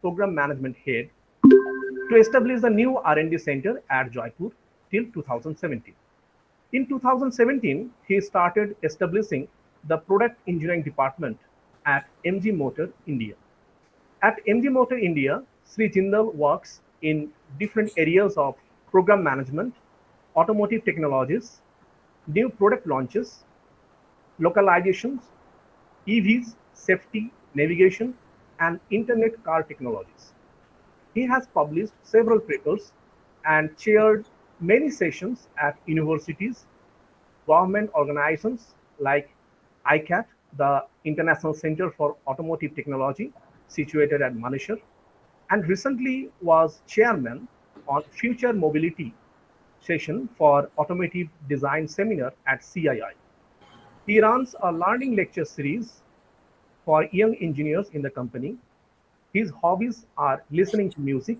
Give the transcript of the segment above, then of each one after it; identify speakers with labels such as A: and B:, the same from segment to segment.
A: Program Management Head, to establish the new R&D center at Jaipur till 2017. In 2017, he started establishing the Product Engineering Department at MG Motor India. At MG Motor India, Sri Jindal works in different areas of program management, automotive technologies, new product launches, localizations, EVs, safety, navigation, and internet car technologies. He has published several papers and chaired many sessions at universities, government organizations like ICAT, the International Center for Automotive Technology, situated at Manesar, and recently was chairman on Future Mobility session for Automotive Design Seminar at CII. He runs a learning lecture series for young engineers in the company. His hobbies are listening to music,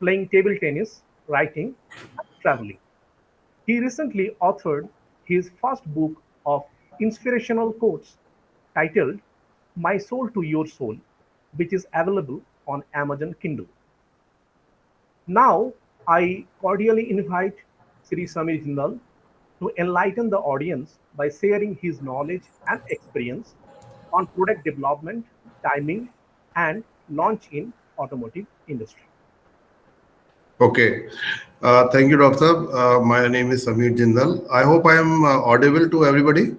A: playing table tennis, writing, and traveling. He recently authored his first book of inspirational quotes titled My Soul to Your Soul, which is available on Amazon Kindle. Now, I cordially invite Sri Samir Jindal to enlighten the audience by sharing his knowledge and experience on product development, timing, and launch in automotive industry.
B: Okay. Thank you, Doctor. My name is Samir Jindal. I hope I am audible to everybody.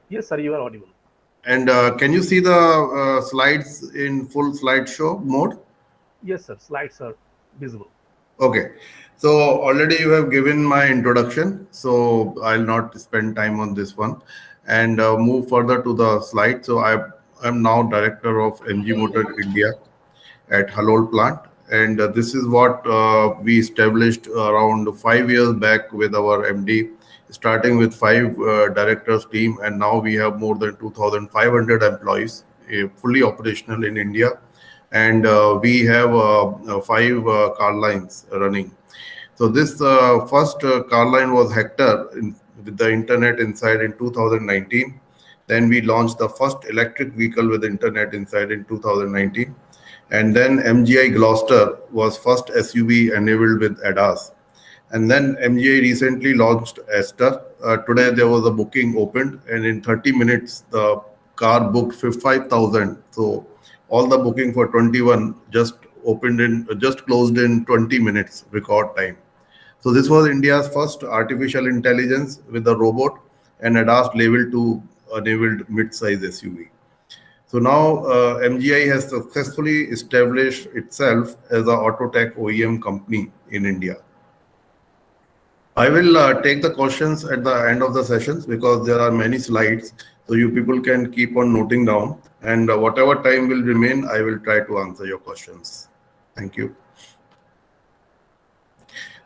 A: Yes, sir, you are audible.
B: And can you see the slides in full slideshow mode?
A: Yes, sir, slides are visible.
B: Okay. So already you have given my introduction, so I'll not spend time on this one and move further to the slide. So I am now director of MG Motor India at Halol plant. And this is what we established around 5 years back with our MD, starting with five directors team. And now we have more than 2,500 employees fully operational in India. And we have five car lines running. So this first car line was Hector with the internet inside in 2019. Then we launched the first electric vehicle with internet inside in 2019. And then MGI Gloucester was first SUV enabled with ADAS. And then MGI recently launched Aster. Today there was a booking opened, and in 30 minutes the car booked 55,000. So all the booking for 21 just closed in 20 minutes record time. So this was India's first artificial intelligence with a robot and ADAS level 2 enabled mid-size SUV. So now MGI has successfully established itself as an auto tech OEM company in India. I will take the questions at the end of the sessions because there are many slides. So you people can keep on noting down, and whatever time will remain, I will try to answer your questions. Thank you.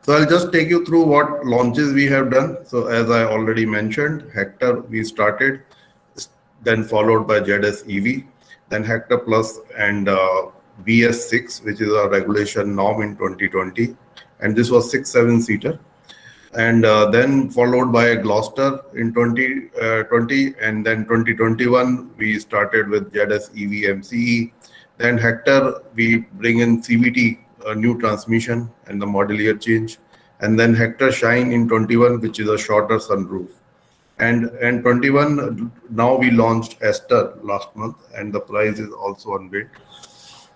B: So I'll just take you through what launches we have done. So as I already mentioned, Hector we started, then followed by ZS EV, then Hector Plus and BS6, which is a regulation norm in 2020. And this was 6-7-seater. And then followed by Gloucester in 2020, and then 2021 we started with ZS EV MCE. Then Hector we bring in CVT, a new transmission and the model year change, and then Hector Shine in 21, which is a shorter sunroof. And 21 now we launched Aster last month, and the price is also unveiled.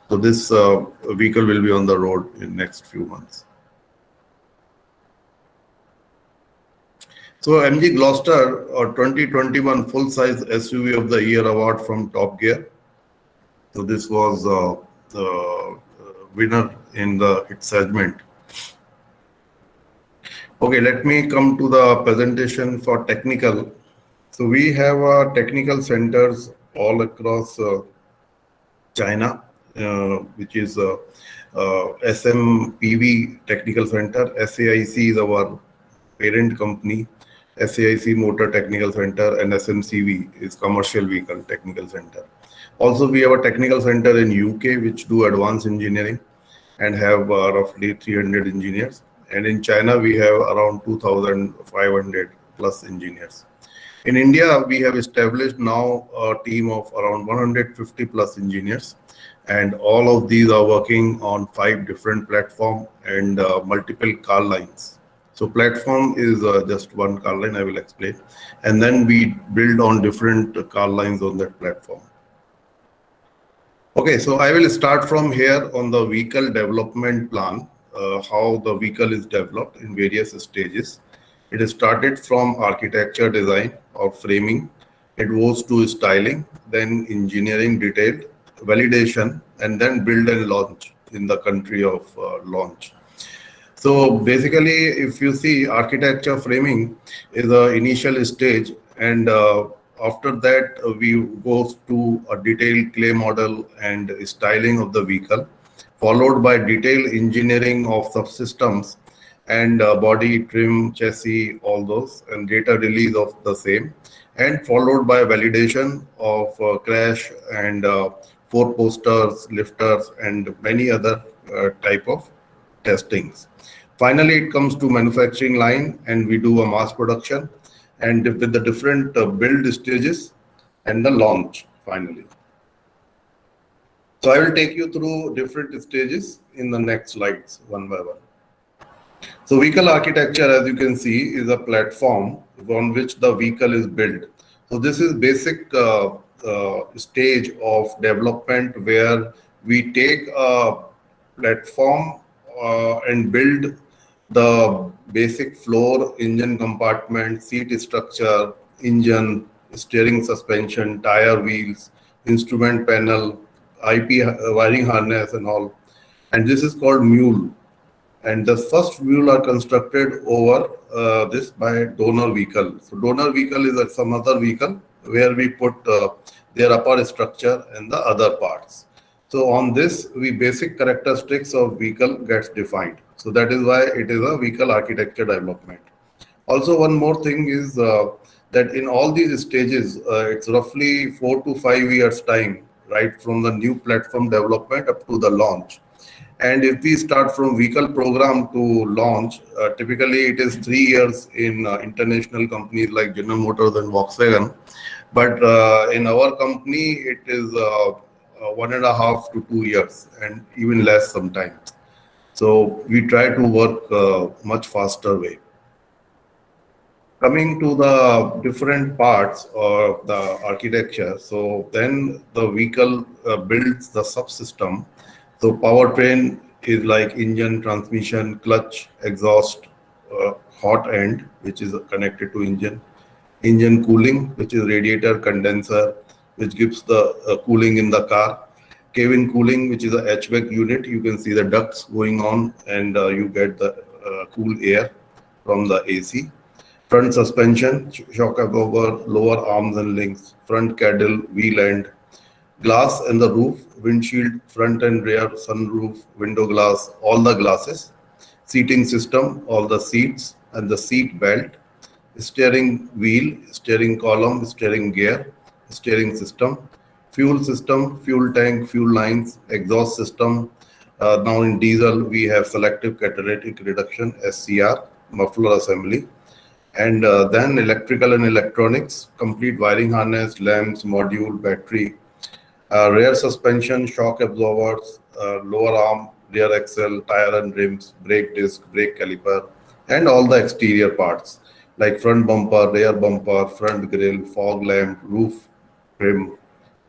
B: So this vehicle will be on the road in next few months. So MG Gloucester, or 2021 full-size SUV of the year award from Top Gear. So this was the winner in its segment. Okay, let me come to the presentation for technical. So we have technical centers all across China, which is SMPV Technical Center. SAIC is our parent company. SAIC Motor Technical Center, and SMCV is Commercial Vehicle Technical Center. Also, we have a technical center in UK which do advanced engineering and have roughly 300 engineers. And in China, we have around 2,500 plus engineers. In India, we have established now a team of around 150 plus engineers, And all of these are working on 5 different platforms and multiple car lines. So platform is just one car line, I will explain. And then we build on different car lines on that platform. Okay, so I will start from here on the vehicle development plan, how the vehicle is developed in various stages. It is started from architecture design or framing. It goes to styling, then engineering detail, validation, and then build and launch in the country of launch. So basically, if you see architecture framing is the initial stage, and after that we go to a detailed clay model and styling of the vehicle, followed by detailed engineering of subsystems and body, trim, chassis, all those, and data release of the same, and followed by validation of crash and four posters, lifters, and many other type of testings. Finally, it comes to manufacturing line and we do a mass production and with the different build stages and the launch finally. So I will take you through different stages in the next slides one by one. So vehicle architecture, as you can see, is a platform on which the vehicle is built. So this is basic stage of development where we take a platform and build the basic floor, engine compartment, seat structure, engine, steering suspension, tire wheels, instrument panel, IP wiring harness and all. And this is called mule. And the first mule are constructed over this by donor vehicle. So donor vehicle is some other vehicle where we put their upper structure and the other parts. So on this, we basic characteristics of vehicle gets defined. So that is why it is a vehicle architecture development. Also, one more thing is that in all these stages, it's roughly 4 to 5 years time, right, from the new platform development up to the launch. And if we start from vehicle program to launch, typically it is 3 years in international companies like General Motors and Volkswagen. But in our company, it is 1.5 to 2 years and even less sometimes. So we try to work much faster way. Coming to the different parts of the architecture, so then the vehicle builds the subsystem. So powertrain is like engine, transmission, clutch, exhaust, hot end, which is connected to engine cooling, which is radiator, condenser, which gives the cooling in the car, cabin cooling, which is a HVAC unit. You can see the ducts going on and you get the cool air from the AC. Front suspension, shock absorber, lower arms and links, front cradle, wheel end, glass and the roof, windshield, front and rear, sunroof, window glass, all the glasses, seating system, all the seats and the seat belt, steering wheel, steering column, steering gear, steering system, fuel tank, fuel lines, exhaust system. Now in diesel, we have selective catalytic reduction, SCR, muffler assembly. And then electrical and electronics, complete wiring harness, lamps, module, battery, rear suspension, shock absorbers, lower arm, rear axle, tire and rims, brake disc, brake caliper, and all the exterior parts like front bumper, rear bumper, front grille, fog lamp, roof trim,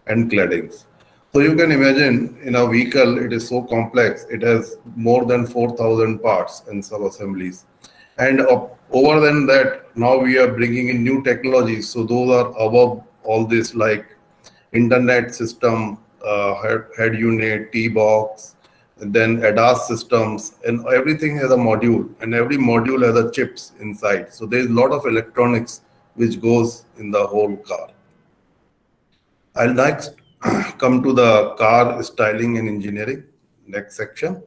B: and claddings. So you can imagine in a vehicle, it is so complex. It has more than 4,000 parts and sub-assemblies. And over than that, now we are bringing in new technologies. So those are above all this like internet system, head unit, T-box, and then ADAS systems, and everything has a module, and every module has a chips inside. So there's a lot of electronics which goes in the whole car. I'll next come to the car styling and engineering, next section.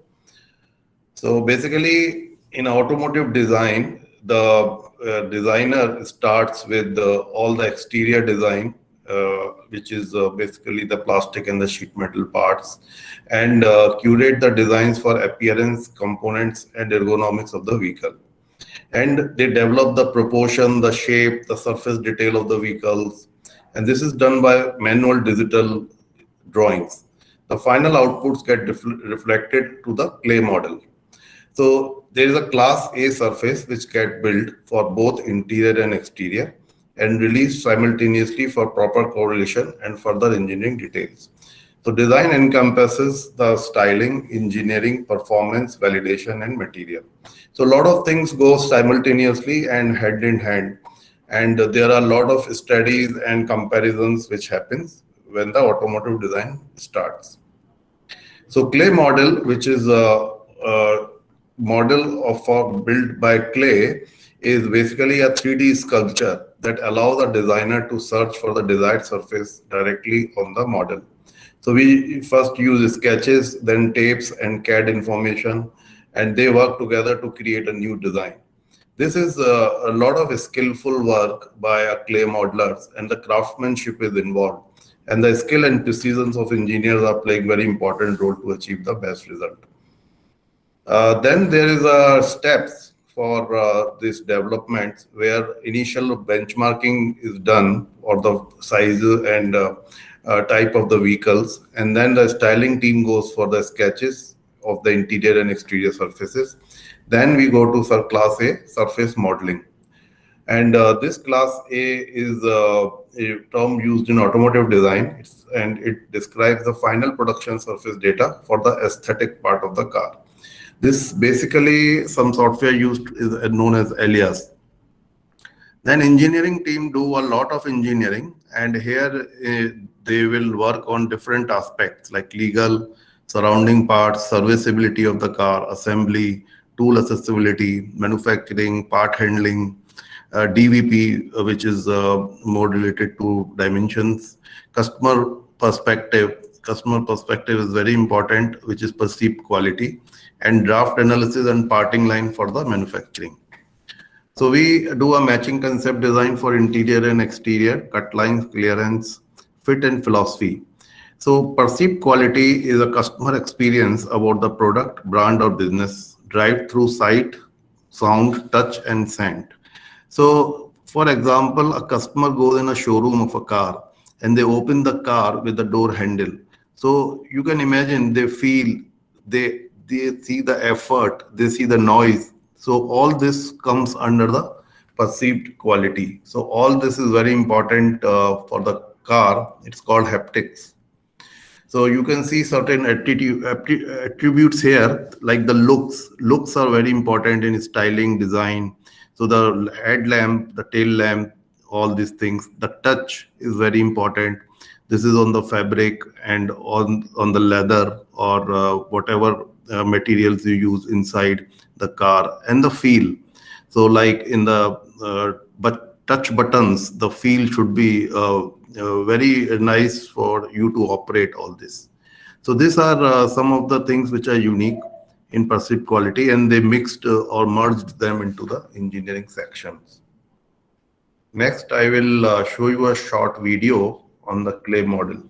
B: So basically, in automotive design, the designer starts with all the exterior design, which is basically the plastic and the sheet metal parts, and curate the designs for appearance, components, and ergonomics of the vehicle. And they develop the proportion, the shape, the surface detail of the vehicles. And this is done by manual digital drawings. the final outputs get reflected to the clay model. So there is a class A surface which get built for both interior and exterior and released simultaneously for proper correlation and further engineering details. So design encompasses the styling, engineering, performance, validation, and material. So a lot of things go simultaneously and hand in hand. And there are a lot of studies and comparisons which happens when the automotive design starts. So clay model, which is a model of built by clay, is basically a 3D sculpture that allows a designer to search for the desired surface directly on the model. So we first use sketches, then tapes and CAD information, and they work together to create a new design. This is a lot of skillful work by a clay modelers, and the craftsmanship is involved. And the skill and precision of engineers are playing very important role to achieve the best result. Then there is steps for this development where initial benchmarking is done for the size and type of the vehicles, and then the styling team goes for the sketches of the interior and exterior surfaces. Then we go to class A, surface modeling. And this class A is a term used in automotive design, and it describes the final production surface data for the aesthetic part of the car. This basically some software used is known as Alias. Then engineering team do a lot of engineering, and here they will work on different aspects like legal, surrounding parts, serviceability of the car, assembly, tool accessibility, manufacturing, part handling, DVP, which is more related to dimensions, customer perspective. Customer perspective is very important, which is perceived quality, and draft analysis and parting line for the manufacturing. So we do a matching concept design for interior and exterior, cut lines, clearance, fit and philosophy. So perceived quality is a customer experience about the product, brand or business, drive through sight, sound, touch and scent. So for example, a customer goes in a showroom of a car and they open the car with the door handle. So you can imagine they feel, they see the effort, they see the noise. So all this comes under the perceived quality. So all this is very important for the car. It's called haptics. So you can see certain attributes here, like the looks. Looks are very important in styling, design. So the headlamp, the tail lamp, all these things. The touch is very important. This is on the fabric and on the leather or whatever materials you use inside the car, and the feel. So like in the but touch buttons, the feel should be very nice for you to operate all this. So these are some of the things which are unique in perceived quality, and they mixed or merged them into the engineering sections. Next, I will show you a short video on the clay model.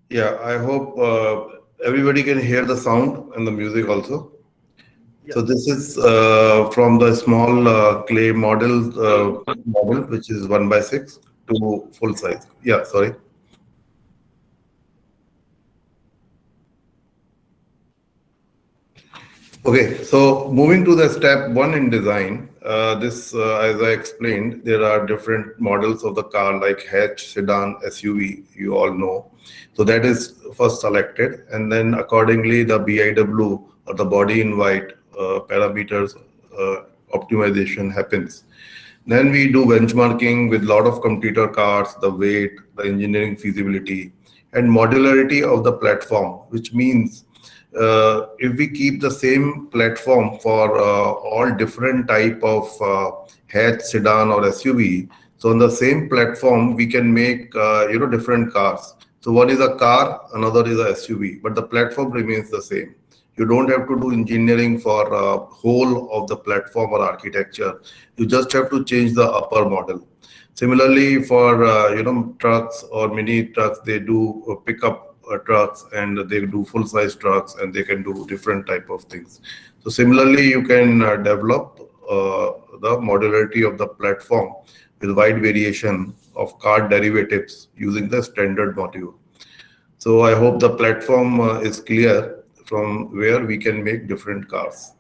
B: Yeah, I hope everybody can hear the sound and the music also. So
A: Yes.
B: this is from the small clay model, which is 1 by 6 to full size. Yeah, sorry. Okay, so moving to the step one in design, as I explained, there are different models of the car like hatch, sedan, SUV, you all know. So that is first selected, and then accordingly, the BIW or the body in white parameters optimization happens. Then we do benchmarking with lot of computer cards, the weight, the engineering feasibility, and modularity of the platform, which means if we keep the same platform for all different type of hatch, sedan, or SUV, so on the same platform we can make different cars. So one is a car, another is a SUV, but the platform remains the same. You don't have to do engineering for whole of the platform or architecture. You just have to change the upper model. Similarly, for trucks or mini trucks, they do pickup trucks and they do full size trucks and they can do different type of things. So similarly, you can develop the modularity of the platform with wide variation of car derivatives using the standard module. So I hope the platform is clear from where we can make different cars.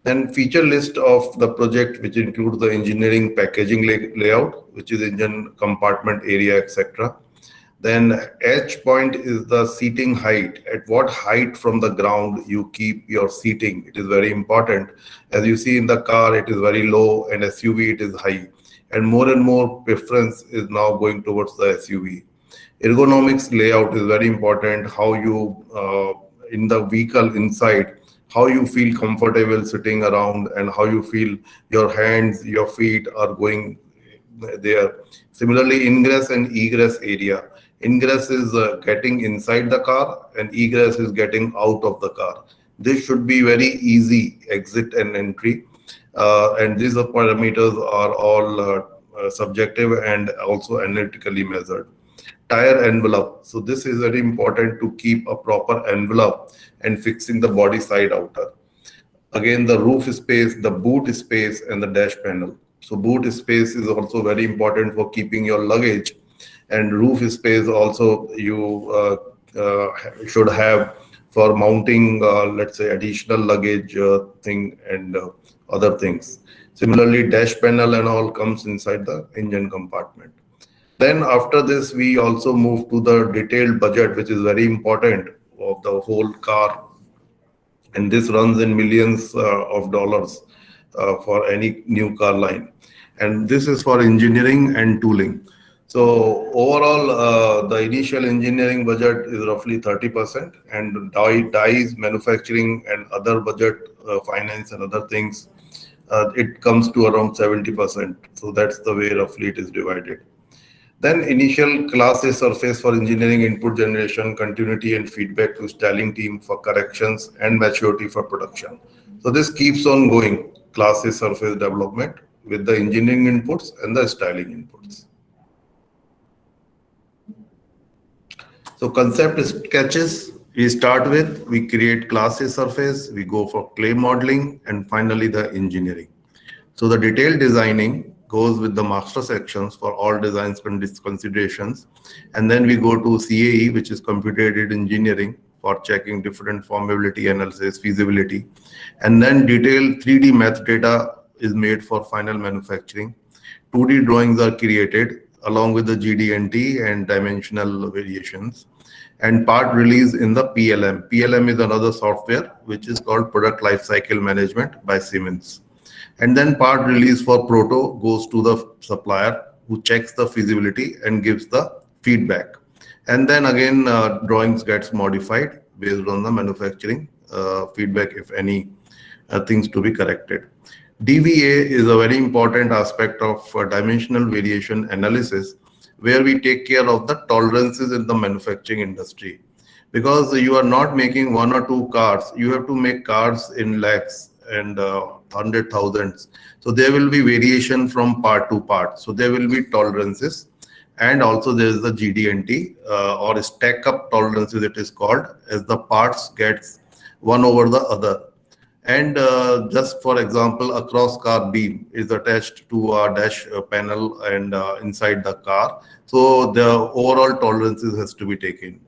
B: Then feature list of the project, which includes the engineering packaging layout, which is engine compartment area, etc. Then edge point is the seating height. At what height from the ground you keep your seating. It is very important. As you see in the car, it is very low, and SUV it is high. And more preference is now going towards the SUV. Ergonomics layout is very important. How you in the vehicle inside, how you feel comfortable sitting around, and how you feel your hands, your feet are going there. Similarly, ingress and egress area. Ingress is getting inside the car, and egress is getting out of the car. This should be very easy exit and entry, and these parameters are all subjective and also analytically measured. Tire envelope. So this is very important to keep a proper envelope and fixing the body side outer. Again, the roof space, the boot space, and the dash panel. So boot space is also very important for keeping your luggage, and roof space also you should have for mounting, let's say, additional luggage thing and other things. Similarly, dash panel and all comes inside the engine compartment. Then after this, we also move to the detailed budget, which is very important of the whole car. And this runs in millions of dollars for any new car line. And this is for engineering and tooling. So overall, the initial engineering budget is roughly 30%, and dies, manufacturing, and other budget, finance and other things, it comes to around 70%. So that's the way roughly it is divided. Then initial class A surface for engineering input generation, continuity and feedback to styling team for corrections, and maturity for production. So this keeps on going, class A surface development with the engineering inputs and the styling inputs. So concept sketches, we start with, we create class A surface, we go for clay modeling, and finally the engineering. So the detailed designing goes with the master sections for all designs considerations. And then we go to CAE, which is computer aided engineering, for checking different formability analysis, feasibility. And then detailed 3D math data is made for final manufacturing. 2D drawings are created along with the GD&T and dimensional variations. And part release in the PLM. PLM is another software which is called Product Lifecycle Management by Siemens. And then part release for proto goes to the supplier who checks the feasibility and gives the feedback. And then again, drawings gets modified based on the manufacturing feedback, if any things to be corrected. DVA is a very important aspect of dimensional variation analysis, where we take care of the tolerances in the manufacturing industry. Because you are not making one or two cars, you have to make cars in lakhs and hundred thousands. So there will be variation from part to part. So there will be tolerances. and also there is the GD&T or stack up tolerances it is called, as the parts gets one over the other. And just for example, a cross car beam is attached to a dash panel and inside the car. So the overall tolerances has to be taken.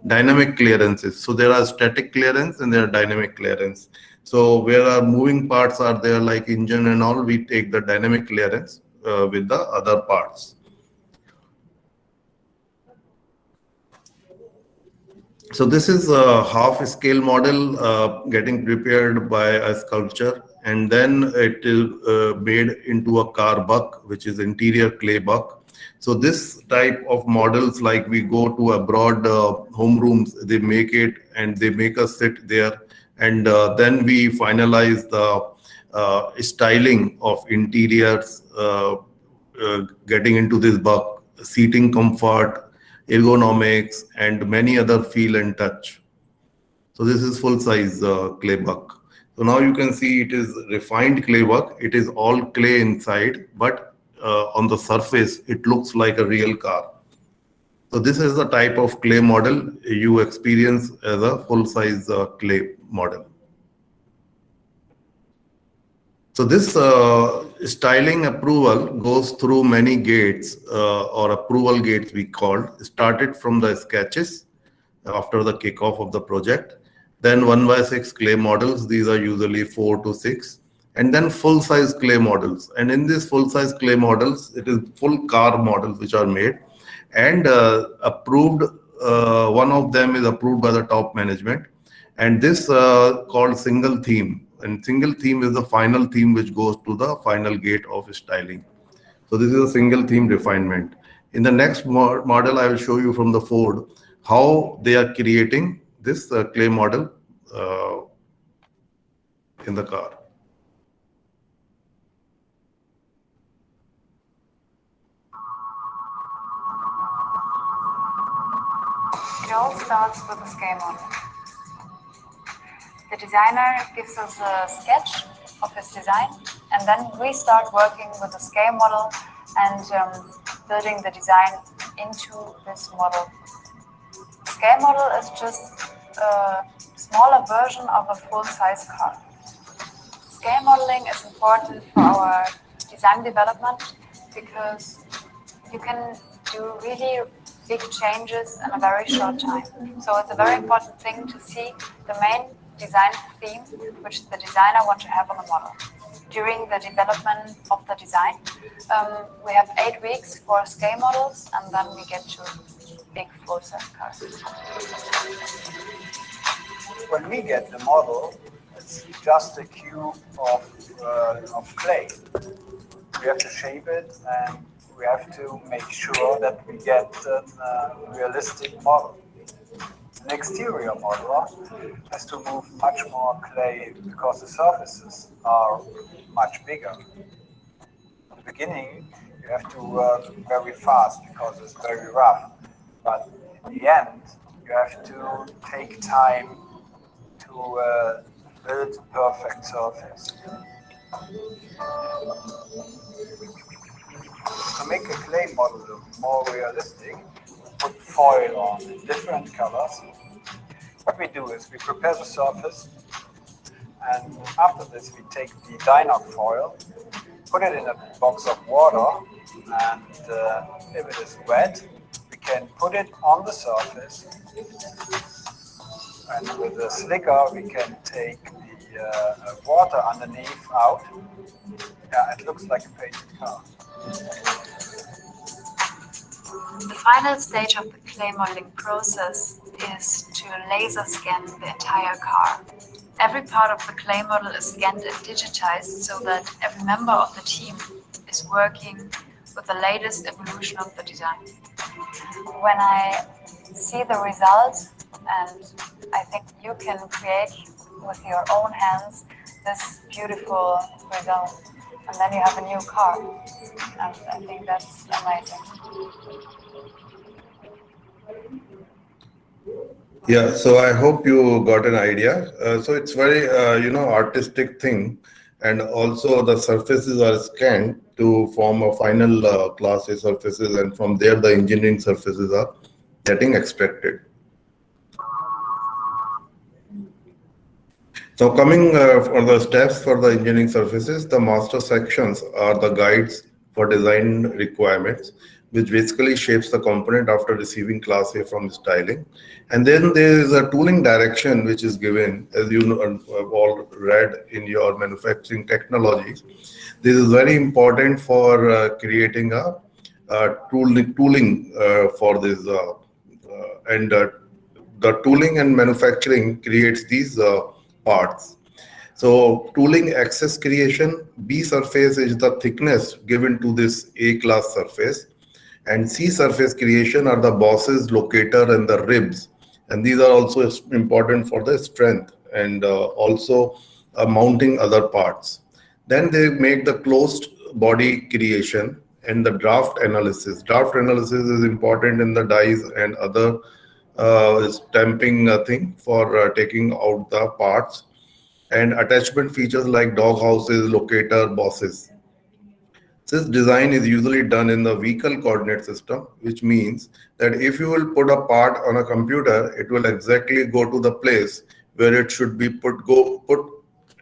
B: Dynamic clearances. So there are static clearance and there are dynamic clearance. So where our moving parts are there, like engine and all, we take the dynamic clearance with the other parts. So this is a half scale model getting prepared by a sculpture, and then it is made into a car buck, which is interior clay buck. So this type of models, like we go to abroad home rooms, they make it and they make us sit there, and then we finalize the styling of interiors, getting into this buck, seating comfort, ergonomics, and many other feel and touch. So this is full size clay buck. So now you can see it is refined clay buck. It is all clay inside, but on the surface, it looks like a real car. So this is the type of clay model you experience as a full size clay model. So this styling approval goes through many gates or approval gates we called. Started from the sketches after the kickoff of the project. Then 1x6 clay models, these are usually 4 to 6. And then full size clay models. And in these full size clay models, it is full car models which are made and approved. One of them is approved by the top management. And this called single theme. And single theme is the final theme which goes to the final gate of styling. So this is a single theme refinement. In the next model, I will show you from the Ford how they are creating this clay model in the car.
C: It all starts with a scale model. The designer gives us a sketch of his design, and then we start working with the scale model and building the design into this model. The scale model is just a smaller version of a full-size car. Scale modeling is important for our design development because you can do really big changes in a very short time. So it's a very important thing to see the main design theme which the designer wants to have on the model. During the development of the design, we have 8 weeks for scale models, and then we get to big full-size cars.
D: When we get the model, it's just a cube of clay. We have to shape it, and we have to make sure that we get a realistic model. An exterior modeler has to move much more clay because the surfaces are much bigger. At the beginning, you have to work very fast because it's very rough. But in the end, you have to take time to build a perfect surface. To make a clay model look more realistic, put foil on in different colors. What we do is we prepare the surface, and after this we take the Dynoc foil, put it in a box of water, and if it is wet, we can put it on the surface, and with a slicker we can take the water underneath out. Yeah, it looks like a painted car.
C: The final stage of the clay modeling process is to laser scan the entire car. Every part of the clay model is scanned and digitized so that every member of the team is working with the latest evolution of the design. When I see the results, and I think you can create with your own hands this beautiful result, and then you have a new car. And I think that's amazing.
B: Yeah, so I hope you got an idea. So it's very, artistic thing, and also the surfaces are scanned to form a final class A surfaces, and from there the engineering surfaces are getting extracted. So coming for the steps for the engineering surfaces, the master sections are the guides for design requirements, which basically shapes the component after receiving class A from styling. And then there is a tooling direction which is given, as you know, have all read in your manufacturing technologies. This is very important for creating a tooling for this, and the tooling and manufacturing creates these parts. So tooling axis creation, B surface is the thickness given to this A class surface, and C surface creation are the bosses, locator, and the ribs. And these are also important for the strength and also mounting other parts. Then they make the closed body creation and the draft analysis. Draft analysis is important in the dies and other stamping thing for taking out the parts, and attachment features like dog houses, locator, bosses. This design is usually done in the vehicle coordinate system, which means that if you will put a part on a computer, it will exactly go to the place where it should be put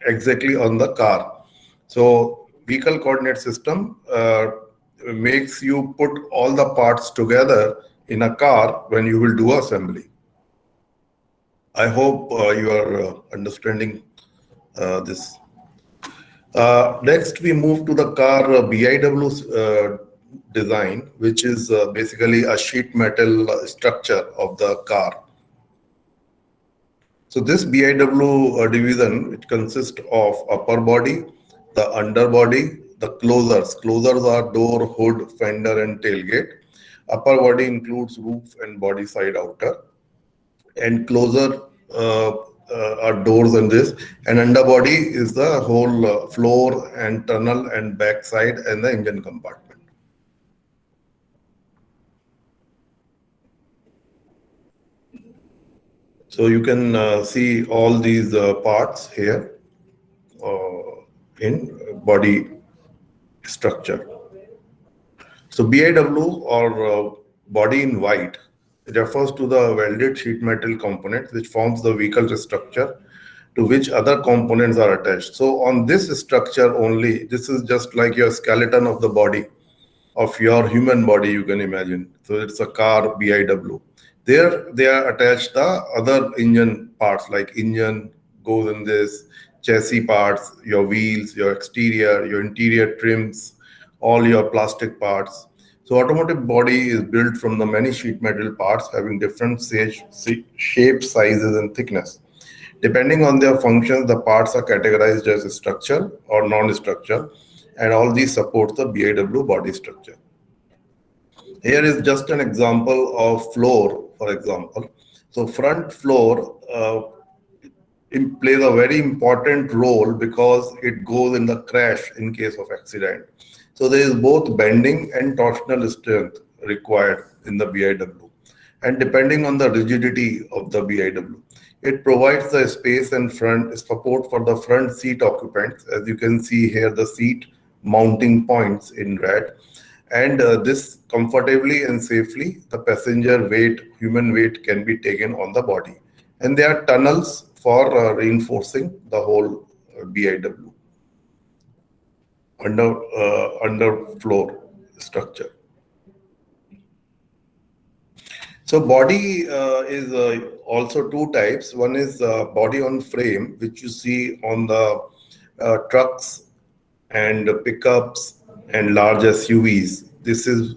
B: exactly on the car. So vehicle coordinate system makes you put all the parts together in a car when you will do assembly. I hope you are understanding this. Next, we move to the car BIW design, which is basically a sheet metal structure of the car. So this BIW division, it consists of upper body, the underbody, the closers. Closers are door, hood, fender, and tailgate. Upper body includes roof and body side outer, and closer are doors and this, and underbody is the whole floor and tunnel and backside and the engine compartment. So you can see all these parts here in body structure. So BIW, or body in white, refers to the welded sheet metal component which forms the vehicle structure to which other components are attached. So on this structure only, this is just like your skeleton of the body, of your human body, you can imagine. So it's a car BIW. There they are attached the other engine parts, like engine goes in this, chassis parts, your wheels, your exterior, your interior trims, all your plastic parts. So automotive body is built from the many sheet metal parts having different shape, sizes, and thickness. Depending on their functions, the parts are categorized as structural or non-structural, and all these support the BIW body structure. Here is just an example of floor, for example. So front floor plays a very important role because it goes in the crash in case of accident. So there is both bending and torsional strength required in the BIW. And depending on the rigidity of the BIW, it provides the space and front support for the front seat occupants. As you can see here, the seat mounting points in red. And this comfortably and safely, the passenger weight, human weight can be taken on the body. And there are tunnels for reinforcing the whole BIW under floor structure. So body is also two types. One is body on frame, which you see on the trucks and pickups and large SUVs. This is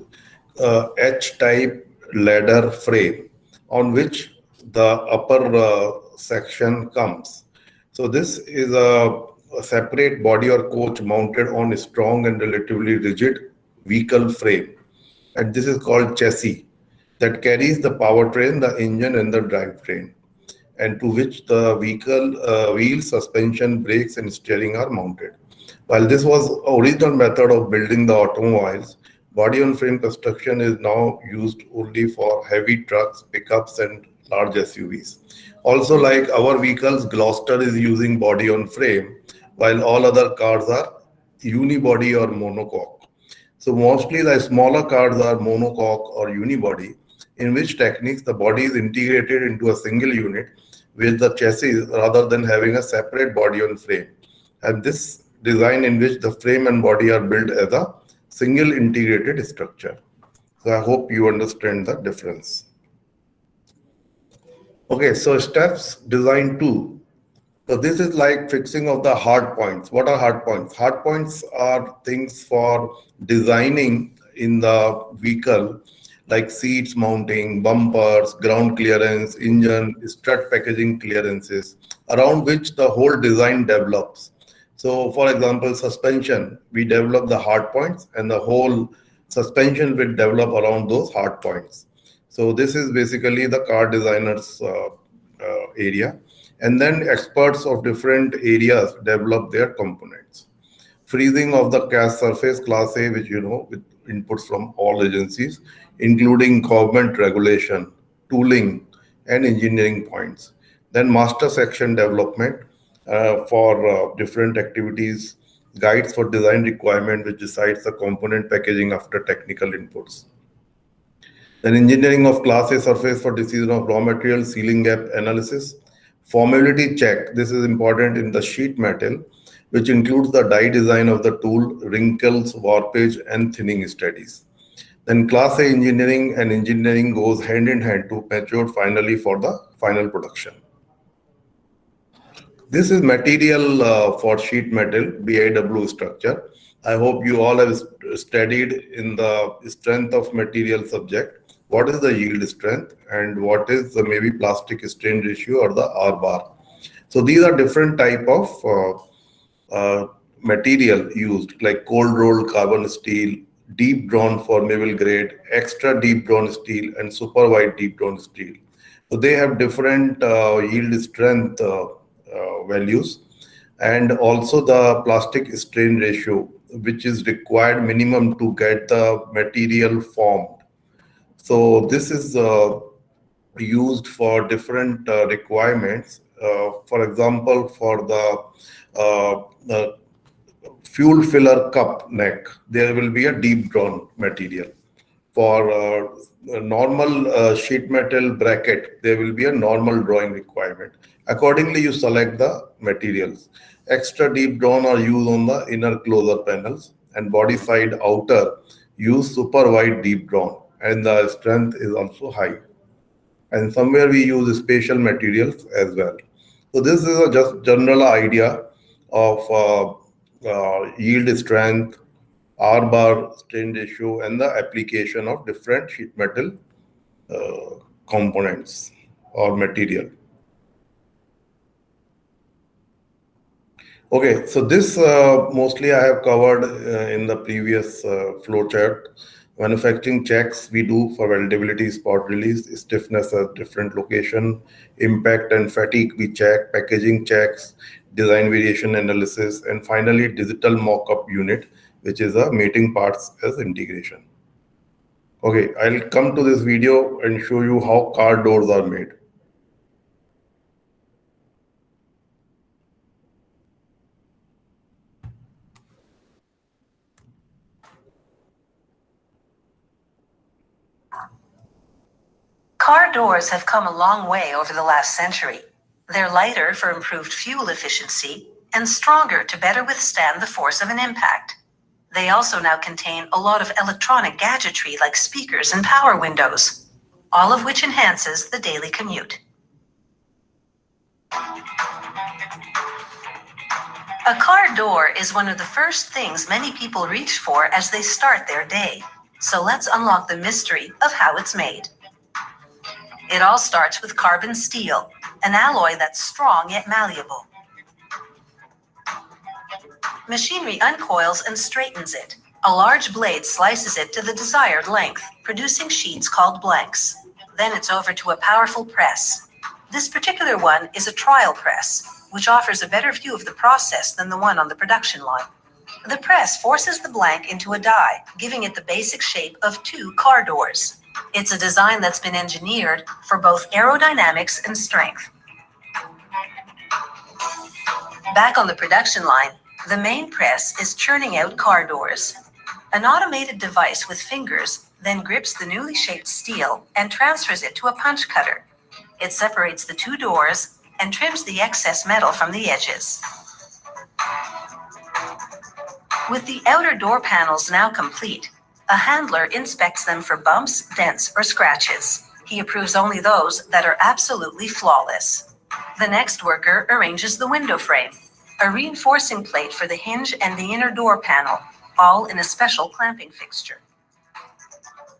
B: H-type ladder frame on which the upper section comes. So this is a separate body or coach mounted on a strong and relatively rigid vehicle frame. And this is called chassis, that carries the powertrain, the engine, and the drivetrain, and to which the vehicle wheel, suspension, brakes, and steering are mounted. While this was original method of building the automobiles, body on frame construction is now used only for heavy trucks, pickups, and large SUVs. Also, like our vehicles, Gloster is using body on frame, while all other cars are unibody or monocoque. So mostly the smaller cars are monocoque or unibody, in which techniques the body is integrated into a single unit with the chassis rather than having a separate body on frame. And this design in which the frame and body are built as a single integrated structure. So I hope you understand the difference. Okay, so steps design 2. So this is like fixing of the hard points. What are hard points? Hard points are things for designing in the vehicle, like seats mounting, bumpers, ground clearance, engine, strut packaging clearances, around which the whole design develops. So for example, suspension, we develop the hard points and the whole suspension will develop around those hard points. So this is basically the car designer's area. And then experts of different areas develop their components. Freezing of the cast surface class A, which with inputs from all agencies, including government regulation, tooling, and engineering points. Then master section development for different activities, guides for design requirement, which decides the component packaging after technical inputs. Then engineering of class A surface for decision of raw material, sealing gap analysis. Formality check, this is important in the sheet metal, which includes the die design of the tool, wrinkles, warpage, and thinning studies. Then class A engineering and engineering goes hand in hand to mature finally for the final production. This is material for sheet metal, BIW structure. I hope you all have studied in the strength of material subject. What is the yield strength and what is the maybe plastic strain ratio or the R bar. So these are different type of material used, like cold rolled carbon steel, deep drawn formable grade, extra deep drawn steel, and super wide deep drawn steel. So they have different yield strength values, and also the plastic strain ratio, which is required minimum to get the material formed. So this is used for different requirements. For example, for the fuel filler cup neck, there will be a deep drawn material. For a normal sheet metal bracket, there will be a normal drawing requirement. Accordingly, you select the materials. Extra deep drawn are used on the inner closure panels, and body side outer use super wide deep drawn, and the strength is also high. And somewhere we use special materials as well. So this is a just general idea of yield strength, R bar, strain ratio, and the application of different sheet metal components or material. Okay, so this mostly I have covered in the previous flow chart. Manufacturing checks we do for weldability, spot release, stiffness at different location, impact and fatigue we check, packaging checks, design variation analysis, and finally digital mock-up unit, which is a mating parts as integration. Okay, I'll come to this video and show you how car doors are made.
E: Car doors have come a long way over the last century. They're lighter for improved fuel efficiency and stronger to better withstand the force of an impact. They also now contain a lot of electronic gadgetry like speakers and power windows, all of which enhances the daily commute. A car door is one of the first things many people reach for as they start their day. So let's unlock the mystery of how it's made. It all starts with carbon steel, an alloy that's strong yet malleable. Machinery uncoils and straightens it. A large blade slices it to the desired length, producing sheets called blanks. Then it's over to a powerful press. This particular one is a trial press, which offers a better view of the process than the one on the production line. The press forces the blank into a die, giving it the basic shape of two car doors. It's a design that's been engineered for both aerodynamics and strength. Back on the production line, the main press is churning out car doors. An automated device with fingers then grips the newly shaped steel and transfers it to a punch cutter. It separates the two doors and trims the excess metal from the edges. With the outer door panels now complete, a handler inspects them for bumps, dents, or scratches. He approves only those that are absolutely flawless. The next worker arranges the window frame, a reinforcing plate for the hinge and the inner door panel, all in a special clamping fixture.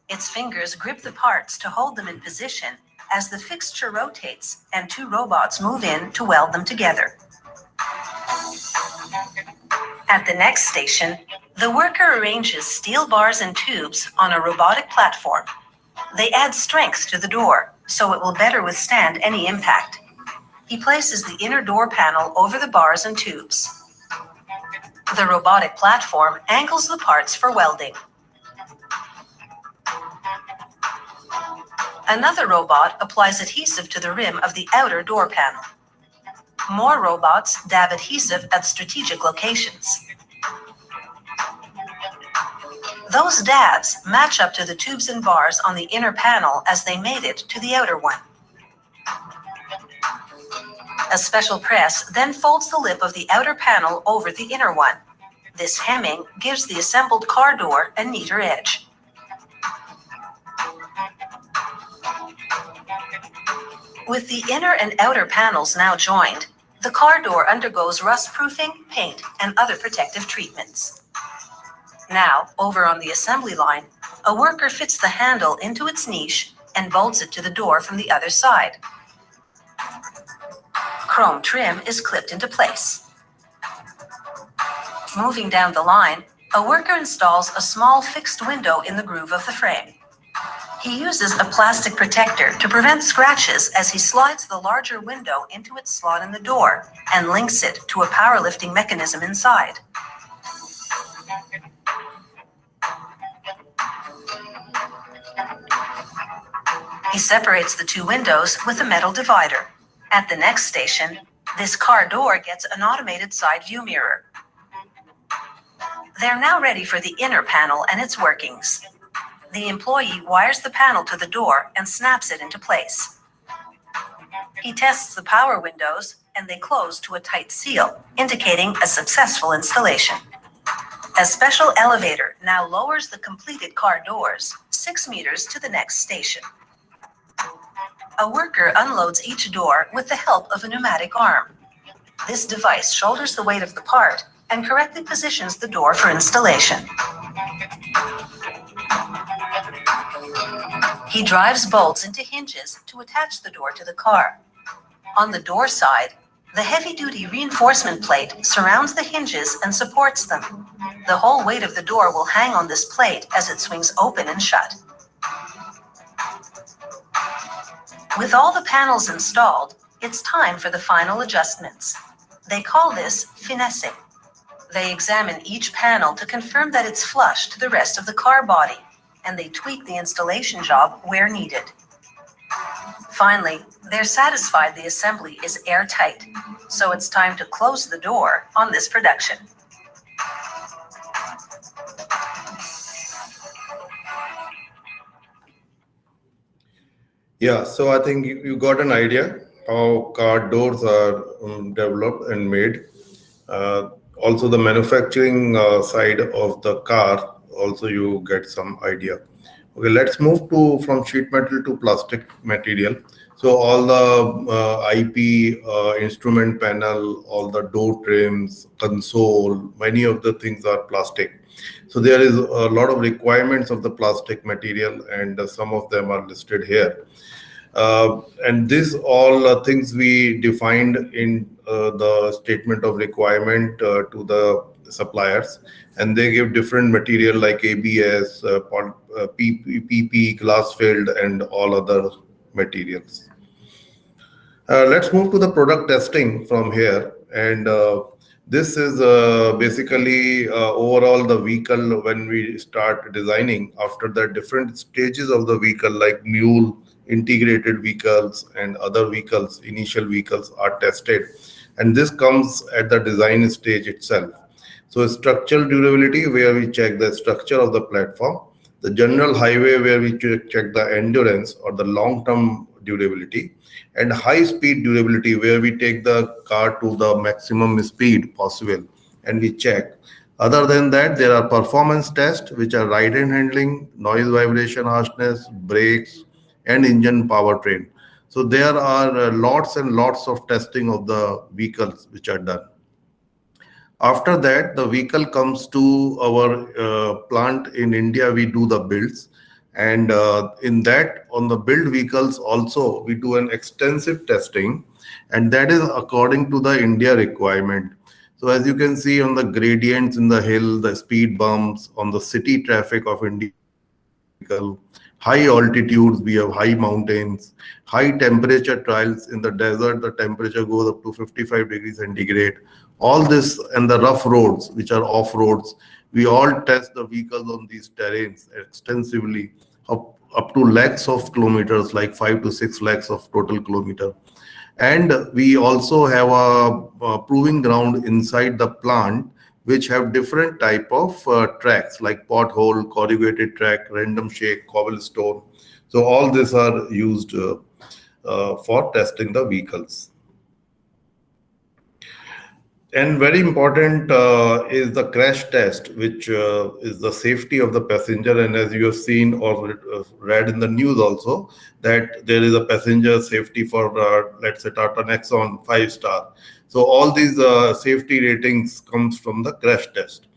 E: Its fingers grip the parts to hold them in position as the fixture rotates and two robots move in to weld them together. At the next station, the worker arranges steel bars and tubes on a robotic platform. They add strength to the door, so it will better withstand any impact. He places the inner door panel over the bars and tubes. The robotic platform angles the parts for welding. Another robot applies adhesive to the rim of the outer door panel. More robots dab adhesive at strategic locations. Those dabs match up to the tubes and bars on the inner panel as they made it to the outer one. A special press then folds the lip of the outer panel over the inner one. This hemming gives the assembled car door a neater edge. With the inner and outer panels now joined, the car door undergoes rust-proofing, paint, and other protective treatments. Now, over on the assembly line, a worker fits the handle into its niche and bolts it to the door from the other side. Chrome trim is clipped into place. Moving down the line, a worker installs a small fixed window in the groove of the frame. He uses a plastic protector to prevent scratches as he slides the larger window into its slot in the door and links it to a powerlifting mechanism inside. He separates the two windows with a metal divider. At the next station, this car door gets an automated side view mirror. They're now ready for the inner panel and its workings. The employee wires the panel to the door and snaps it into place. He tests the power windows and they close to a tight seal, indicating a successful installation. A special elevator now lowers the completed car doors 6 meters to the next station. A worker unloads each door with the help of a pneumatic arm. This device shoulders the weight of the part and correctly positions the door for installation. He drives bolts into hinges to attach the door to the car. On the door side, the heavy-duty reinforcement plate surrounds the hinges and supports them. The whole weight of the door will hang on this plate as it swings open and shut. With all the panels installed, it's time for the final adjustments. They call this finessing. They examine each panel to confirm that it's flush to the rest of the car body, and they tweak the installation job where needed. Finally, they're satisfied the assembly is airtight, so it's time to close the door on this production.
B: Yeah, so I think you got an idea how car doors are developed and made. Also, the manufacturing side of the car, also you get some idea. Okay, let's move from sheet metal to plastic material. So all the IP, instrument panel, all the door trims, console, many of the things are plastic. So there is a lot of requirements of the plastic material, and some of them are listed here. And these all things we defined in the statement of requirement to the suppliers, and they give different material like ABS, PP, glass filled, and all other materials. Let's move to the product testing from here, and this is basically overall the vehicle when we start designing. After the different stages of the vehicle like mule, integrated vehicles, and other vehicles, initial vehicles are tested, and this comes at the design stage itself. So structural durability, where we check the structure of the platform. The general highway, where we check the endurance or the long-term durability. And high-speed durability, where we take the car to the maximum speed possible and we check. Other than that, there are performance tests, which are ride and handling, noise, vibration, harshness, brakes, and engine powertrain. So there are lots and lots of testing of the vehicles which are done. After that, the vehicle comes to our plant in India. We do the builds, and in that, on the build vehicles also, we do an extensive testing, and that is according to the India requirement. So as you can see on the gradients in the hill, the speed bumps on the city traffic of India vehicle, high altitudes, we have high mountains, high temperature trials in the desert, the temperature goes up to 55 degrees centigrade. All this and the rough roads, which are off roads, we all test the vehicles on these terrains extensively, up to lakhs of kilometers, like 5 to 6 lakhs of total kilometer. And we also have a proving ground inside the plant, which have different type of tracks like pothole, corrugated track, random shake, cobblestone. So all these are used for testing the vehicles. And very important is the crash test, which is the safety of the passenger. And as you have seen or read in the news also, that there is a passenger safety for, let's say, Tata Nexon 5-star. So all these safety ratings comes from the crash test.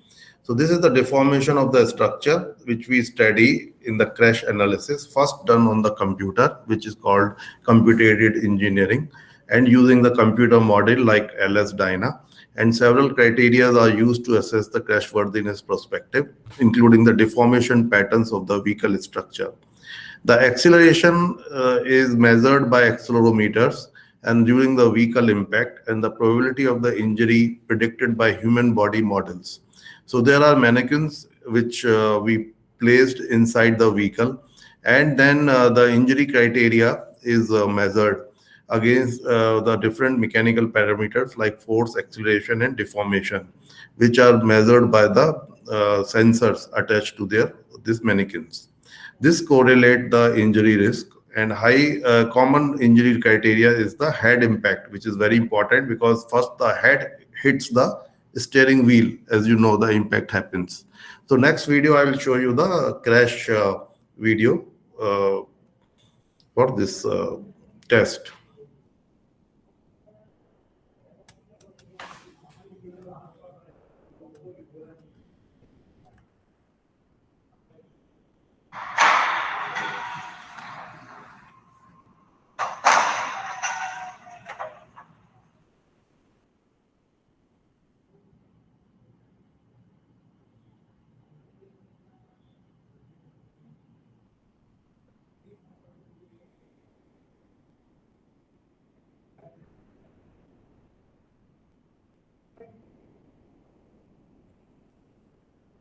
B: So this is the deformation of the structure, which we study in the crash analysis, first done on the computer, which is called computer-aided engineering, and using the computer model like LS-DYNA. And several criteria are used to assess the crashworthiness perspective, including the deformation patterns of the vehicle structure. The acceleration is measured by accelerometers and during the vehicle impact, and the probability of the injury predicted by human body models. So there are mannequins which we placed inside the vehicle, and then the injury criteria is measured against the different mechanical parameters like force, acceleration, and deformation, which are measured by the sensors attached to these mannequins. This correlate the injury risk, and high common injury criteria is the head impact, which is very important because first the head hits the steering wheel. As you know, the impact happens. So next video, I will show you the crash video for this test.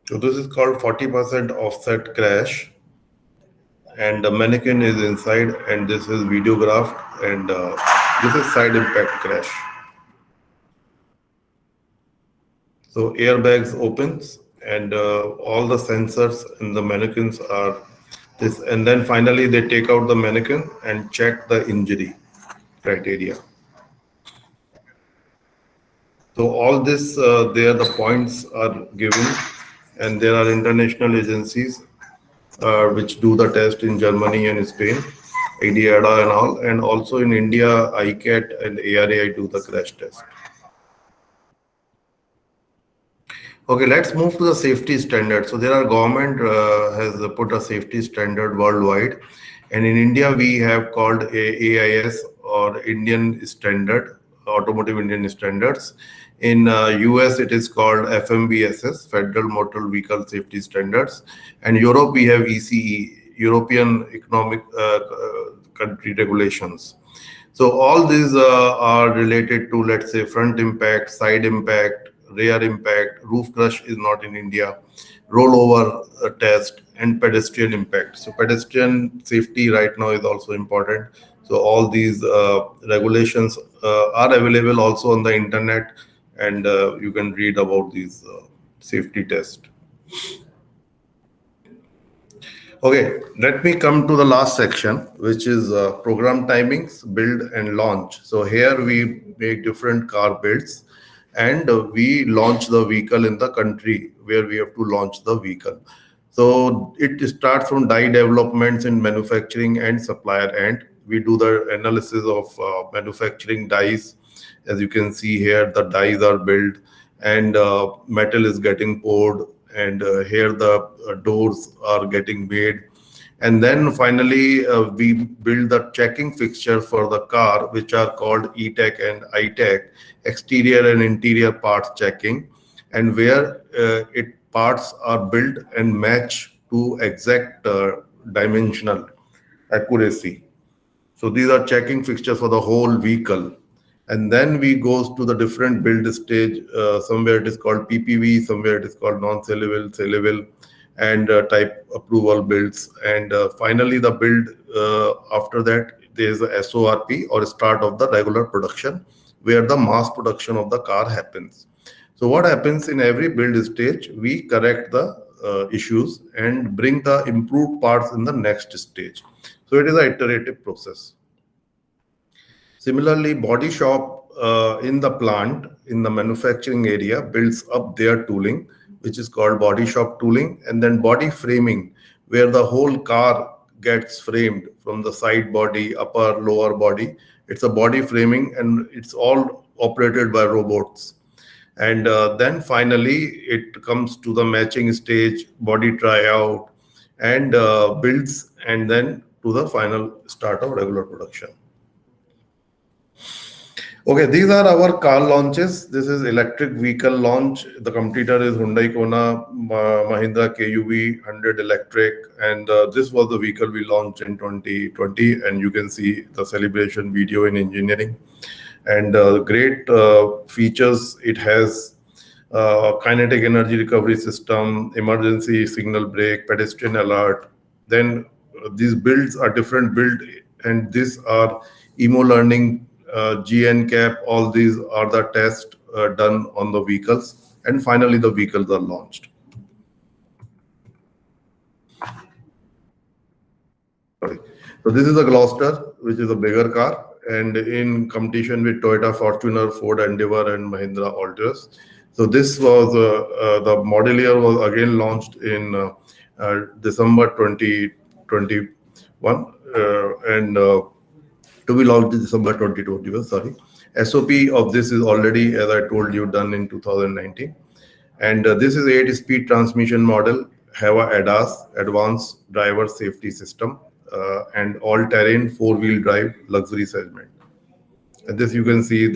B: So this is called 40% offset crash, and the mannequin is inside, and this is videographed, and this is side impact crash. So airbags opens, and all the sensors in the mannequins are this, and then finally they take out the mannequin and check the injury criteria. So all this, there the points are given, and there are international agencies which do the test in Germany and Spain, IDIADA and all, and also in India, ICAT and ARAI do the crash test. Okay, let's move to the safety standard. So there are government has put a safety standard worldwide, and in India we have called AIS or Indian Standard, Automotive Indian Standards. In US, it is called FMVSS, Federal Motor Vehicle Safety Standards. And Europe, we have ECE, European Economic Country Regulations. So all these are related to, let's say, front impact, side impact, rear impact, roof crush is not in India, rollover test, and pedestrian impact. So pedestrian safety right now is also important. So all these regulations are available also on the internet, and you can read about these safety test. Okay, let me come to the last section, which is program timings, build and launch. So here we make different car builds and we launch the vehicle in the country where we have to launch the vehicle. So it starts from die developments in manufacturing and supplier end. We do the analysis of manufacturing dies. As you can see here, the dies are built and metal is getting poured, and here the doors are getting made. And then finally, we build the checking fixture for the car, which are called E-Tech and I-Tech, exterior and interior parts checking, and where it parts are built and match to exact dimensional accuracy. So these are checking fixtures for the whole vehicle. And then we goes to the different build stage. Somewhere it is called PPV, somewhere it is called non-saleable, saleable, and type approval builds. And finally, the build after that, there is a SORP or start of the regular production, where the mass production of the car happens. So what happens in every build stage, we correct the issues and bring the improved parts in the next stage. So it is an iterative process. Similarly, body shop in the plant, in the manufacturing area, builds up their tooling, which is called body shop tooling, and then body framing, where the whole car gets framed from the side body, upper, lower body. It's a body framing, and it's all operated by robots. And then finally, it comes to the matching stage, body tryout, and builds, and then to the final start of regular production. Okay, these are our car launches. This is electric vehicle launch. The competitor is Hyundai Kona, Mahindra KUV 100 electric, and this was the vehicle we launched in 2020. And you can see the celebration video in engineering. And great features. It has kinetic energy recovery system, emergency signal brake, pedestrian alert. Then these builds are different build, and these are emo learning. GNCAP, all these are the tests done on the vehicles, and finally the vehicles are launched. Sorry. So this is a Gloucester, which is a bigger car, and in competition with Toyota Fortuner, Ford Endeavour, and Mahindra Altis. So this was the model year was again launched in December 2021, and to be launched in December 2021, sorry. SOP of this is already, as I told you, done in 2019. And this is 8-speed transmission model, have a ADAS, Advanced Driver Safety System, and all-terrain 4-wheel drive luxury segment. And this you can see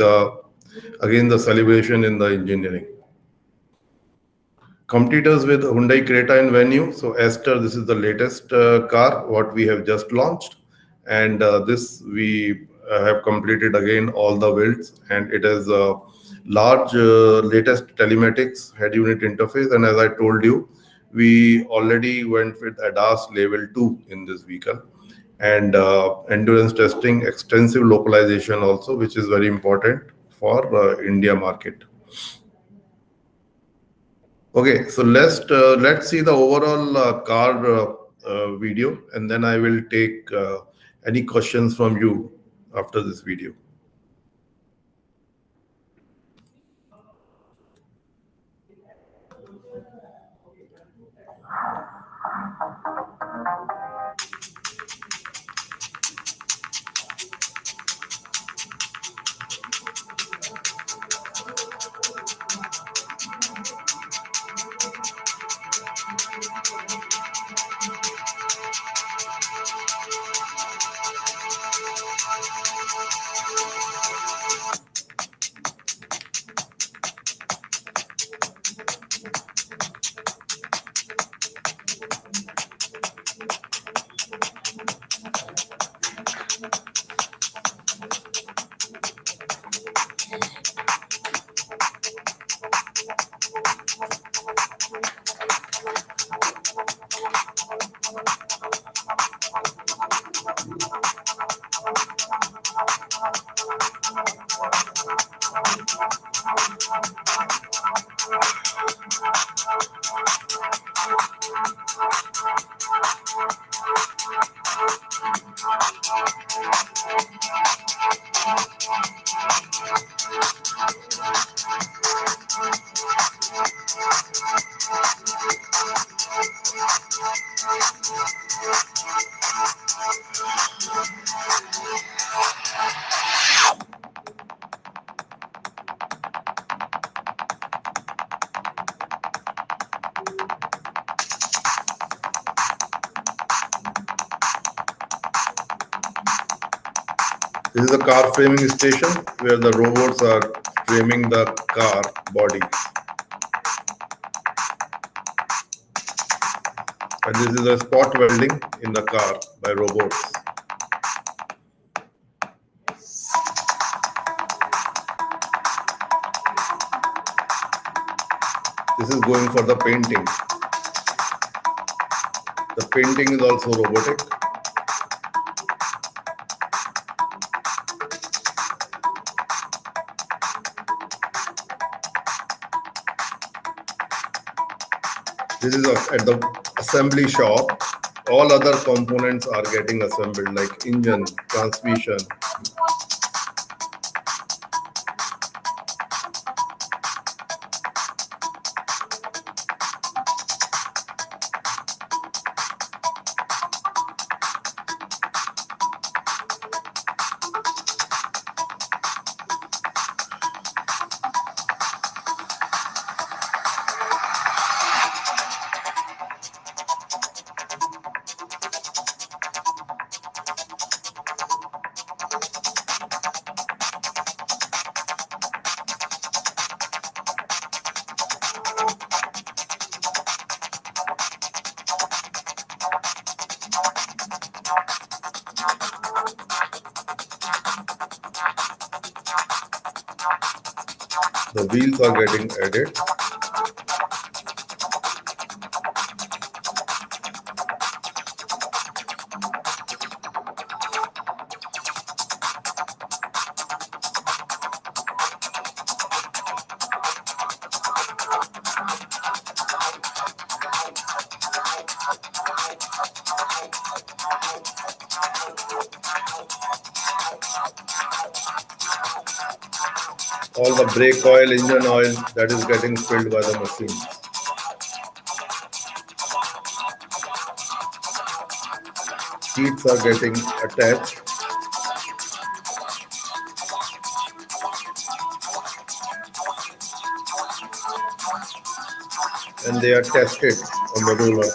B: again the celebration in the engineering. Competitors with Hyundai Creta and Venue. So Aster, this is the latest car, what we have just launched. And this we have completed again all the builds, and it is a large latest telematics head unit interface. And as I told you, we already went with ADAS level 2 in this vehicle, and endurance testing, extensive localization also, which is very important for India market. Okay, so let's see the overall car video, and then I will take any questions from you after this video. This is a car framing station where the robots are framing the car body. And this is a spot welding in the car by robots. This is going for the painting. The painting is also robotic. This is at the assembly shop. All other components are getting assembled like engine, transmission. The wheels are getting added. All the brake oil, engine oil, that is getting filled by the machine. Seats are getting attached. And they are tested on the roller.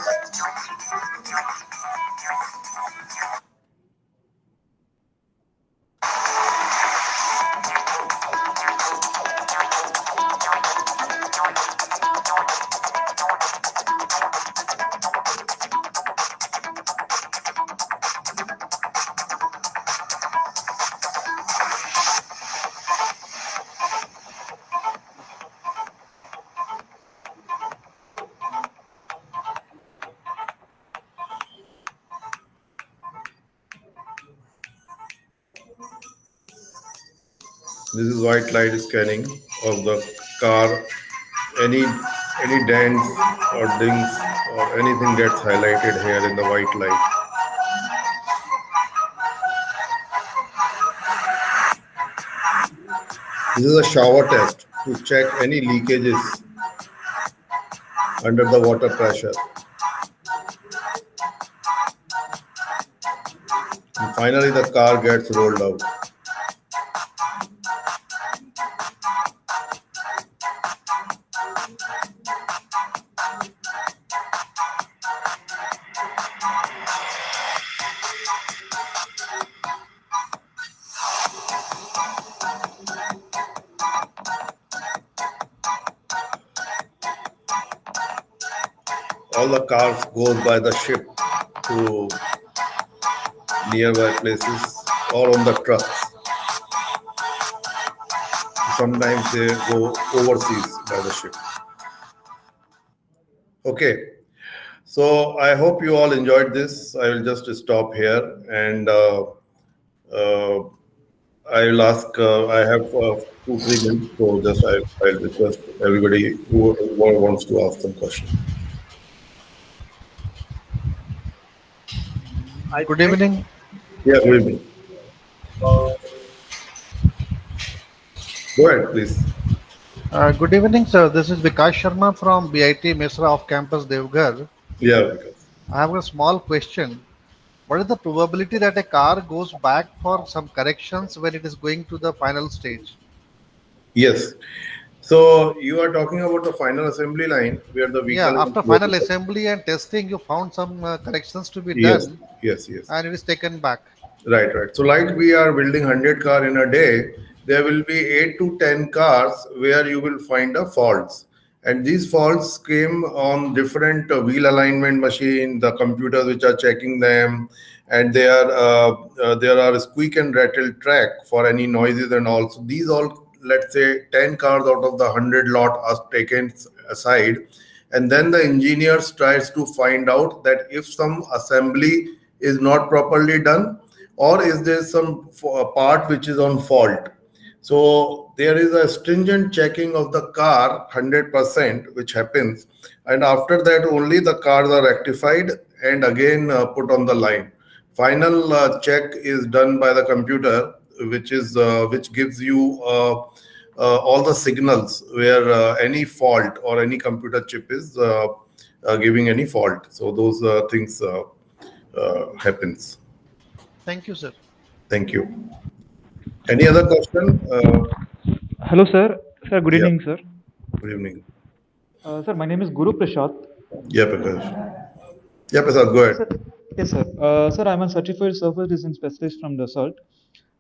B: This is white light scanning of the car. Any dents or dings or anything gets highlighted here in the white light. This is a shower test to check any leakages under the water pressure. And finally, the car gets rolled out. All the cars goes by the ship to nearby places or on the trucks. Sometimes they go overseas by the ship. Okay, so I hope you all enjoyed this. I will just stop here and I will ask, I have 2-3 minutes, so just I'll request everybody who wants to ask some questions.
F: Good evening.
B: Yeah, good evening. Go ahead, please.
F: Good evening, sir. This is Vikas Sharma from BIT Mesra off campus Devghar.
B: Yeah, because
F: I have a small question. What is the probability that a car goes back for some corrections when it is going to the final stage?
B: yes. So you are talking about the final assembly line where the
F: Yeah,
B: vehicle is
F: after final
B: loaded.
F: assembly and testing, you found some corrections to be
B: Yes,
F: done
B: yes, yes.
F: and it is taken back.
B: Right, right. So like we are building 100 car in a day, there will be 8 to 10 cars where you will find a faults. And these faults came on different wheel alignment machine, the computers which are checking them, and there are squeak and rattle track for any noises and all. So these all, let's say 10 cars out of the 100 lot are taken aside, and then the engineers tries to find out that if some assembly is not properly done, or is there some part which is on fault. So there is a stringent checking of the car 100% which happens, and after that only the cars are rectified and again put on the line. Final check is done by the computer, which gives you all the signals where any fault or any computer chip is giving any fault. So those things happens.
F: Thank you, sir.
B: Thank you. Any other question?
G: Hello, sir. Sir, good
B: Yeah,
G: evening, sir.
B: good evening.
G: Sir, my name is Guru Prashad.
B: Yeah, Prakash. Yeah, Prasad, go ahead.
G: Sir, yes, sir. Sir, I'm a certified surface design specialist from Dassault.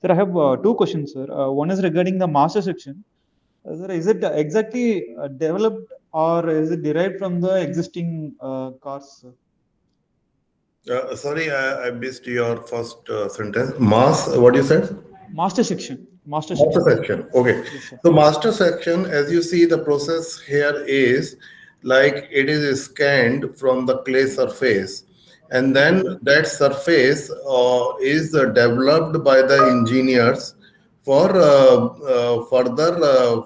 G: Sir, I have two questions, sir. One is regarding the master section. Sir, is it exactly developed or is it derived from the existing cars, sir?
B: Sorry, I missed your first sentence. Mass, what you said?
G: Master section. Master
B: Master
G: section.
B: section. Okay.
G: Yes, sir.
B: So master section, as you see, the process here is like it is scanned from the clay surface, and then that surface is developed by the engineers for further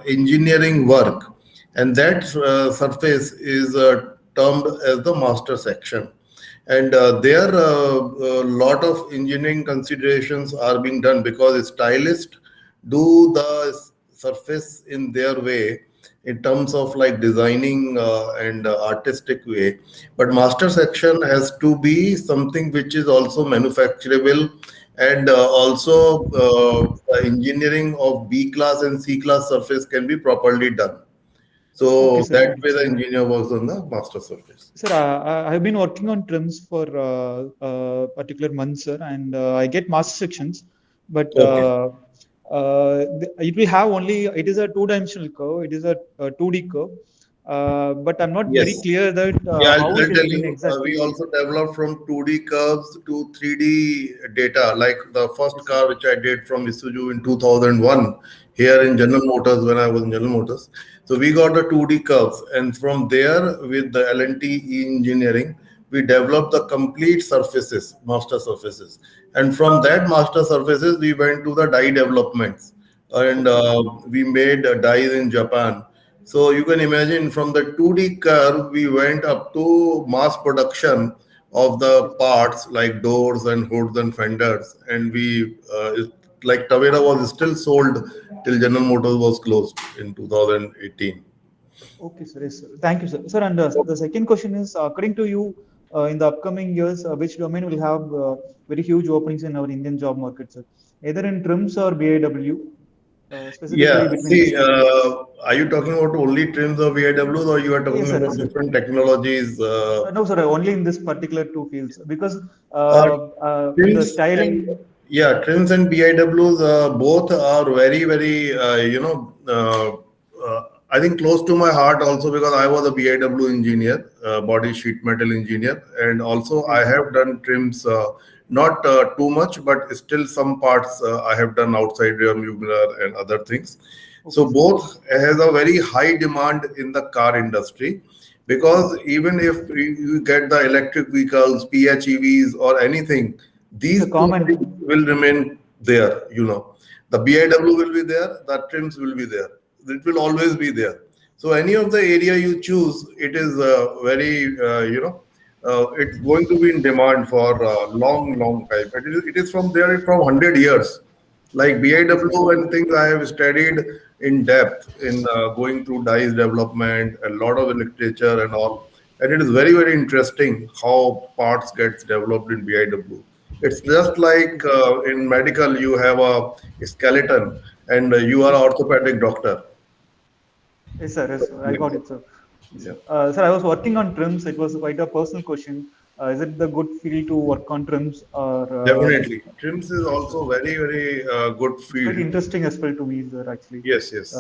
B: engineering work, and that surface is termed as the master section. And there a lot of engineering considerations are being done because stylists do the surface in their way in terms of like designing and artistic way, but master section has to be something which is also manufacturable, and also the engineering of B class and C class surface can be properly done.
G: Okay,
B: So
G: sir.
B: that
G: Got it,
B: way the
G: sir.
B: engineer works on the master surface.
G: Sir, I've been working on trims for particular months, sir, and I get master sections, but
B: Okay.
G: it will have only, it is a two-dimensional curve, it is a 2D curve, but I'm not very
B: Yes.
G: clear that
B: Yeah,
G: how
B: I'll
G: it has
B: tell
G: been
B: you. We
G: exactly.
B: also developed from 2D curves to 3D data. Like the first
G: Yes, sir.
B: car which I did from Isuzu in 2001 here in General Motors when I was in General Motors. So we got the 2D curves, and from there with the L&T engineering, we developed the complete surfaces, master surfaces, and from that master surfaces we went to the die developments, and
G: Okay.
B: we made dies in Japan. So you can imagine from the 2D curve, we went up to mass production of
G: Okay,
B: the
G: sir.
B: parts like doors and hoods and fenders. And like Tavera was still sold till General Motors was closed in 2018.
G: Okay, sir. Yes, sir. Thank you, sir. Sir, and the second question is, according to you, in the upcoming years, which domain will have very huge openings in our Indian job market, sir? Either in trims or BIW, specifically
B: Yeah,
G: between these
B: see,
G: two fields.
B: are you talking about only trims of VIWs or you are
G: Yes,
B: talking
G: sir.
B: about
G: Yes, sir.
B: different technologies?
G: No, sir. Only in this particular two fields, because
B: Uh,
G: in the
B: Trims and
G: styling.
B: yeah, trims and BIWs both are very, very I think close to my heart also because I was a BIW engineer, body sheet metal engineer, and also
G: Okay,
B: I
G: sir.
B: have done trims, not too much, but still some parts I have done outside rear mirror and other things. So
G: Okay, sir.
B: both has a very high demand in the car industry,
G: Okay.
B: because even if you get the electric vehicles, PHEVs or anything,
G: It's a
B: these two
G: common
B: things
G: thing.
B: will remain there. The BIW will be there, the trims will be there. It will always be there. So any of the area you choose, it is very, it's going to be in demand for a long, long time. It is from there from 100 years. Like
G: Okay, sir.
B: BIW and things I have studied in depth in going through dice development, a lot of literature and all. And it is very, very interesting how parts gets developed in BIW. It's just like in medical, you have a skeleton and you are an orthopedic doctor.
G: Yes, sir. Yes, sir. I got it, sir.
B: Yeah.
G: Sir, I was working on trims. It was quite a personal question. Is it the good field to work on trims, or
B: Definitely. Trims is also very, very good
G: very
B: field.
G: interesting as well to me, sir? Actually.
B: Yes, yes.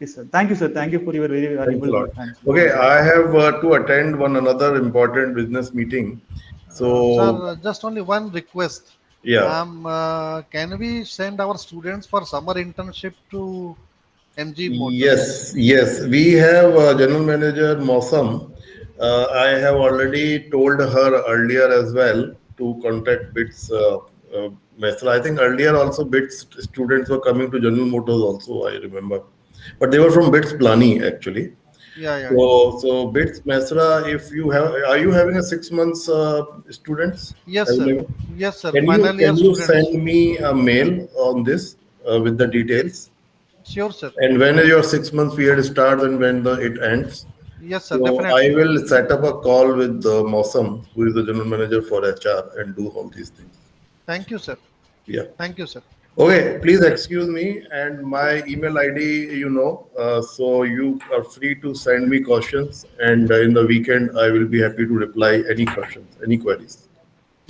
G: Yes, sir. Thank you, sir. Thank you for your very
B: Thanks a
G: valuable
B: lot.
G: answer.
B: Okay, I have to attend one another important business meeting. So,
F: Sir, just only one request.
B: yeah.
F: Can we send our students for summer internship to MG Motors?
B: Yes, yes. We have General Manager Mosam. I have already told her earlier as well to contact BITS Mesra. I think earlier also BITS students were coming to General Motors also, I remember. But they were from BITS Plani actually.
F: Yeah, yeah.
B: So BITS Mesra, if you have, are you having a 6 months students?
F: Yes, sir.
B: available?
F: Yes, sir.
B: Can
F: Final year
B: can you
F: students.
B: send me a mail on this with the details?
F: Sure, sir.
B: And when your 6 months period starts and when it ends?
F: Yes, sir.
B: So
F: Definitely.
B: I will set up a call with Mosam, who is the general manager for HR, and do all these things.
F: Thank you, sir.
B: Yeah.
F: Thank you, sir.
B: Okay, please excuse me, and my email ID, so you are free to send me questions, and in the weekend I will be happy to reply any questions, any queries.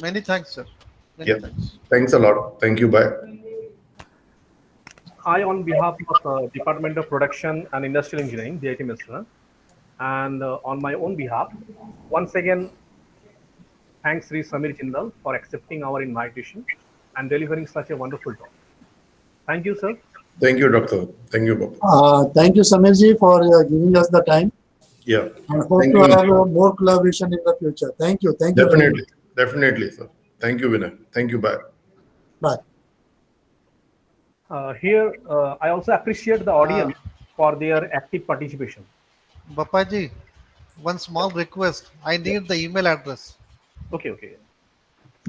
F: Many thanks, sir. Many
B: Yeah.
F: thanks.
B: Thanks a lot. Thank you. Bye.
A: I, on behalf of Department of Production and Industrial Engineering, DIT Mesra, and on my own behalf, once again, thanks Sri Samir Jindal for accepting our invitation and delivering such a wonderful talk. Thank you, sir.
B: Thank you, Doctor. Thank you, Bob.
H: Thank you, Samirji, for giving us the time.
B: Yeah.
H: I hope
B: Thank
H: to
B: you.
H: have more collaboration in the future. Thank you. Thank you very much.
B: Definitely, sir. Thank you, Vinay. Thank you. Bye.
H: Bye.
A: Here, I also appreciate the audience for their active participation.
F: Bapaji, one small request. I need the email address.
A: Okay, okay.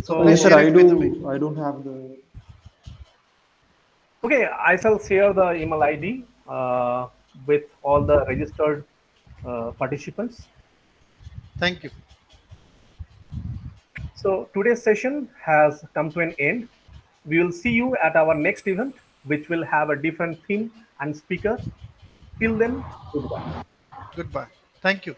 F: So
A: So,
F: please
G: Sir,
F: share
G: I
F: it with me.
G: do. I don't have the.
A: okay, I shall share the email ID with all the registered participants.
F: Thank you.
A: So today's session has come to an end. We will see you at our next event, which will have a different theme and speaker. Till then, goodbye.
F: Goodbye. Thank you.